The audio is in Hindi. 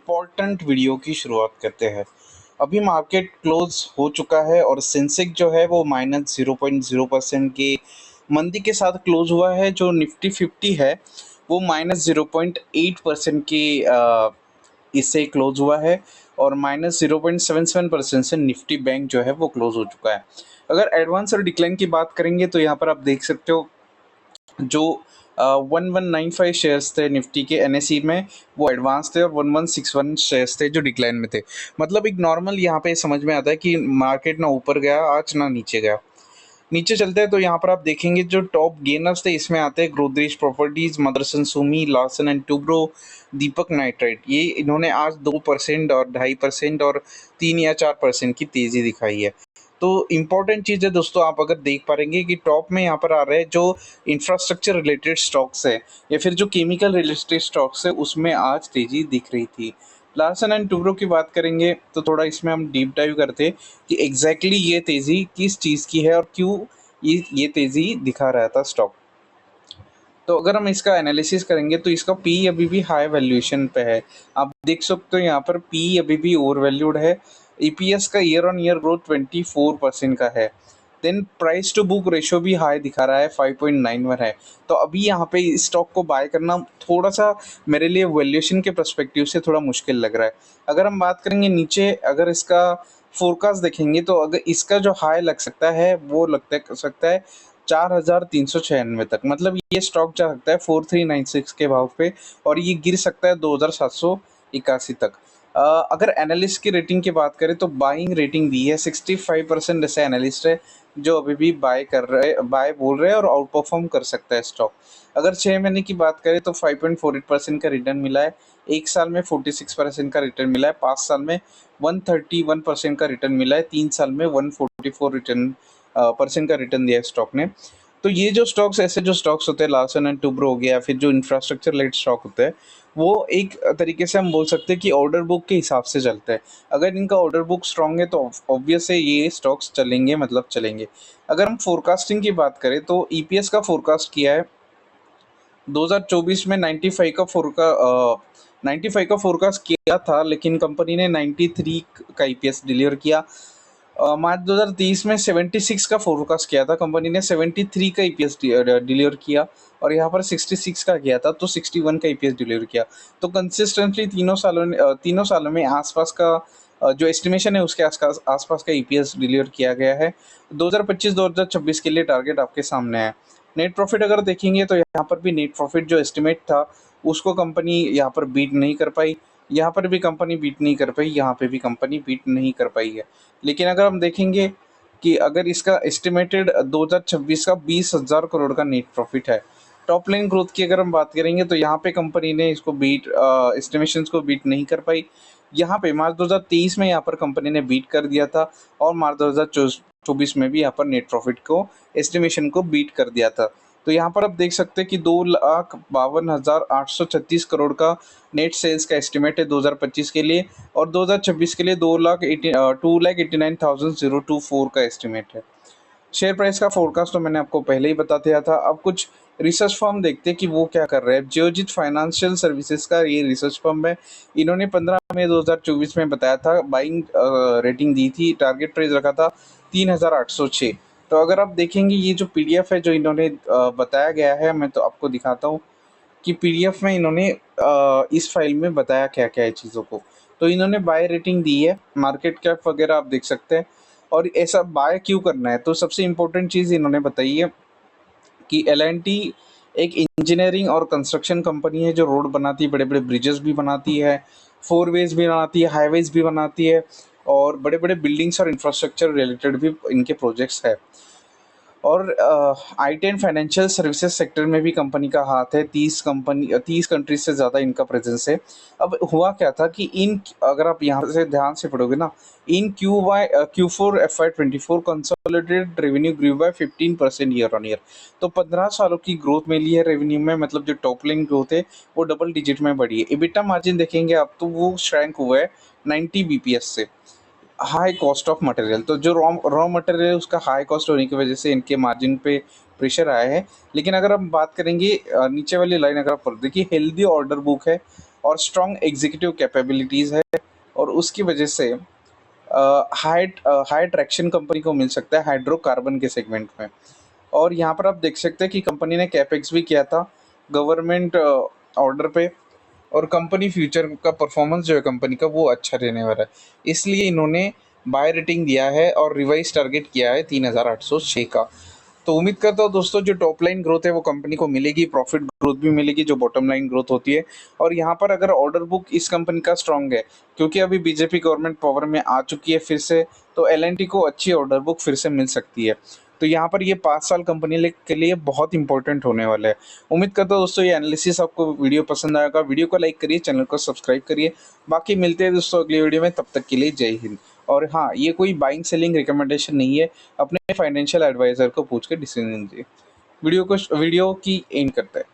इम्पोर्टेंट वीडियो की शुरुआत करते हैं। अभी मार्केट क्लोज हो चुका है और सेंसेक्स जो है वो -0.0% के मंदी के साथ क्लोज हुआ है। जो निफ्टी 50 है वो -0.8% की इससे क्लोज हुआ है और -0.77% से निफ्टी बैंक जो है वो क्लोज हो चुका है। अगर एडवांस और डिक्लाइन की बात करेंगे तो यहाँ पर आप देख सकते हो जो 1195 शेयर्स थे निफ्टी के एनएसई में वो एडवांस थे और 1161 शेयर्स थे जो डिक्लाइन में थे। मतलब एक नॉर्मल यहाँ पे समझ में आता है कि मार्केट ना ऊपर गया आज ना नीचे गया। नीचे चलते हैं तो यहाँ पर आप देखेंगे जो टॉप गेनर्स थे इसमें आते हैं गोदरेज प्रॉपर्टीज, मदरसन सुमी, लार्सन एंड टुब्रो, दीपक नाइट्राइट। ये इन्होंने आज 2% और 2.5% और 3 या 4% की तेजी दिखाई है। तो इम्पॉर्टेंट चीज़ है दोस्तों, आप अगर देख पाएंगे कि टॉप में यहाँ पर आ रहे हैं जो इंफ्रास्ट्रक्चर रिलेटेड स्टॉक्स है या फिर जो केमिकल रिलेटेड स्टॉक्स है उसमें आज तेजी दिख रही थी। लार्सन एंड टुब्रो की बात करेंगे तो थोड़ा इसमें हम डीप डाइव करते हैं कि एग्जैक्टली ये तेजी किस चीज़ की है और क्यों ये तेजी दिखा रहा था स्टॉक। तो अगर हम इसका एनालिसिस करेंगे तो इसका पी अभी भी हाई वैल्यूएशन पे है। आप देख सकते हो यहाँ पर पी अभी भी ओवर वैल्यूड है। ईपीएस का ईयर ऑन ईयर ग्रोथ 24% का है। Then price to book ratio भी हाई दिखा रहा है, 5.91 है। तो अभी यहाँ पे इस स्टॉक को बाय करना थोड़ा सा मेरे लिए वैल्यूएशन के पर्सपेक्टिव से थोड़ा मुश्किल लग रहा है। अगर हम बात करेंगे नीचे, अगर इसका फोरकास्ट देखेंगे तो अगर इसका जो हाई लग सकता है वो सकता है 4,396 तक। मतलब ये स्टॉक जा सकता है 4396 के भाव पे और ये गिर सकता है 2781 तक। अगर एनालिस्ट की रेटिंग की बात करें तो बाइंग रेटिंग दी है 65%। ऐसे एनालिस्ट है जो अभी भी बाय बोल रहे हैं और आउट परफॉर्म कर सकता है स्टॉक। अगर 6 महीने की बात करें तो 5.48% का रिटर्न मिला है, 1 साल में 46% का रिटर्न मिला है, 5 साल में 131% का रिटर्न मिला है, 3 साल में 144% का रिटर्न दिया है स्टॉक ने। तो ये जो स्टॉक्स, ऐसे जो स्टॉक्स होते हैं लार्सन एंड टुब्रो हो गया, फिर जो इंफ्रास्ट्रक्चर लेड स्टॉक होते हैं वो एक तरीके से हम बोल सकते हैं कि ऑर्डर बुक के हिसाब से चलते हैं। अगर इनका ऑर्डर बुक स्ट्रांग है तो ऑब्वियस है ये स्टॉक्स चलेंगे, मतलब चलेंगे। अगर हम फोरकास्टिंग की बात करें तो ईपीएस का फोरकास्ट किया है 2024 में 95 का फोरकास्ट किया था, लेकिन कंपनी ने 93 का ईपीएस डिलीवर किया। मार्च 2023 में 76 का फोरकास्ट किया था, कंपनी ने 73 का ईपीएस डिलीवर किया और यहाँ पर 66 का किया था तो 61 का ईपीएस डिलीवर किया। तो कंसिस्टेंटली तीनों सालों में आसपास का जो एस्टिमेशन है उसके आसपास का ईपीएस डिलीवर किया गया है। 2025-2026 के लिए टारगेट आपके सामने है। नेट प्रॉफिट अगर देखेंगे तो यहाँ पर भी नेट प्रॉफिट जो एस्टिमेट था उसको कंपनी यहाँ पर बीट नहीं कर पाई, यहाँ पर भी कंपनी बीट नहीं कर पाई, यहाँ पे भी कंपनी बीट नहीं कर पाई है। लेकिन अगर हम देखेंगे कि अगर इसका एस्टिमेटेड 2026 का 20,000 करोड़ का नेट प्रॉफिट है। टॉप लाइन ग्रोथ की अगर हम बात करेंगे तो यहाँ पे कंपनी ने इसको एस्टिमेशंस को बीट नहीं कर पाई। यहाँ पे मार्च 2023 में यहाँ पर कंपनी ने बीट कर दिया था और मार्च 2024 में भी यहाँ पर नेट प्रॉफिट को एस्टिमेशन को बीट कर दिया था। तो यहाँ पर आप देख सकते हैं कि 2,52,836 करोड़ का नेट सेल्स का एस्टिमेट है 2025 के लिए और 2026 के लिए 2,89,024 का एस्टिमेट है। शेयर प्राइस का फोरकास्ट तो मैंने आपको पहले ही बता दिया था। अब कुछ रिसर्च फर्म देखते हैं कि वो क्या कर रहे हैं। जियोजित फाइनेंशियल सर्विसेज का ये रिसर्च फर्म है। इन्होंने 15 मई 2024 में बताया था, बाइंग रेटिंग दी थी, टारगेट प्राइस रखा था 3,806। तो अगर आप देखेंगे ये जो पीडीएफ है जो इन्होंने बताया गया है, मैं तो आपको दिखाता हूँ कि पीडीएफ में इन्होंने इस फाइल में बताया क्या क्या है चीज़ों को। तो इन्होंने बाय रेटिंग दी है, मार्केट कैप वगैरह आप देख सकते हैं। और ऐसा बाय क्यों करना है तो सबसे इम्पोर्टेंट चीज़ इन्होंने बताई है कि एल&टी एक इंजीनियरिंग और कंस्ट्रक्शन कंपनी है जो रोड बनाती है, बड़े बड़े ब्रिजेस भी बनाती है, फोरवेज भी बनाती है, हाईवेज भी बनाती है और बड़े बड़े बिल्डिंग्स और इंफ्रास्ट्रक्चर रिलेटेड भी इनके प्रोजेक्ट्स है। और IT and financial services sector में भी कंपनी का हाथ है। 30 कंट्रीज से ज़्यादा इनका प्रेजेंस है। अब हुआ क्या था कि अगर आप यहाँ से ध्यान से पढ़ोगे ना, इन Q4 FY24 consolidated revenue grew by 15% year on year. तो 15 सालों की ग्रोथ मिली है रेवेन्यू में, मतलब जो टॉप लाइन ग्रोथ है वो डबल डिजिट में बढ़ी है। EBITDA मार्जिन देखेंगे आप तो वो श्रैंक हुआ है 90 BPS से। हाई कॉस्ट ऑफ मटेरियल, तो जो रॉ मटेरियल है उसका हाई कॉस्ट होने की वजह से इनके मार्जिन पे प्रेशर आया है। लेकिन अगर हम बात करेंगे नीचे वाली लाइन अगर आप पढ़ देखिए, हेल्दी ऑर्डर बुक है और स्ट्रॉन्ग एग्जीक्यूटिव कैपेबिलिटीज़ है, और उसकी वजह से हाई ट्रैक्शन कंपनी को मिल सकता है हाइड्रोकार्बन के सेगमेंट में। और यहाँ पर आप देख सकते हैं कि कंपनी ने कैपेक्स भी किया था गवर्नमेंट ऑर्डर पे, और कंपनी फ्यूचर का परफॉर्मेंस जो है कंपनी का वो अच्छा रहने वाला है, इसलिए इन्होंने बाय रेटिंग दिया है और रिवाइज टारगेट किया है 3806 का। तो उम्मीद करता हूँ दोस्तों जो टॉप लाइन ग्रोथ है वो कंपनी को मिलेगी, प्रॉफिट ग्रोथ भी मिलेगी जो बॉटम लाइन ग्रोथ होती है। और यहाँ पर अगर ऑर्डर बुक इस कंपनी का स्ट्रांग है, क्योंकि अभी बीजेपी गवर्नमेंट पावर में आ चुकी है फिर से, तो एल को अच्छी ऑर्डर बुक फिर से मिल सकती है। तो यहाँ पर ये 5 साल कंपनी के लिए बहुत इंपॉर्टेंट होने वाला है। उम्मीद करता हूँ दोस्तों ये एनालिसिस आपको वीडियो पसंद आएगा। वीडियो को लाइक करिए, चैनल को सब्सक्राइब करिए। बाकी मिलते हैं दोस्तों अगली वीडियो में, तब तक के लिए जय हिंद। और हाँ, ये कोई बाइंग सेलिंग रिकमेंडेशन नहीं है, अपने फाइनेंशियल एडवाइजर को पूछ के डिसीजन दीजिए। वीडियो की एंड करते हैं।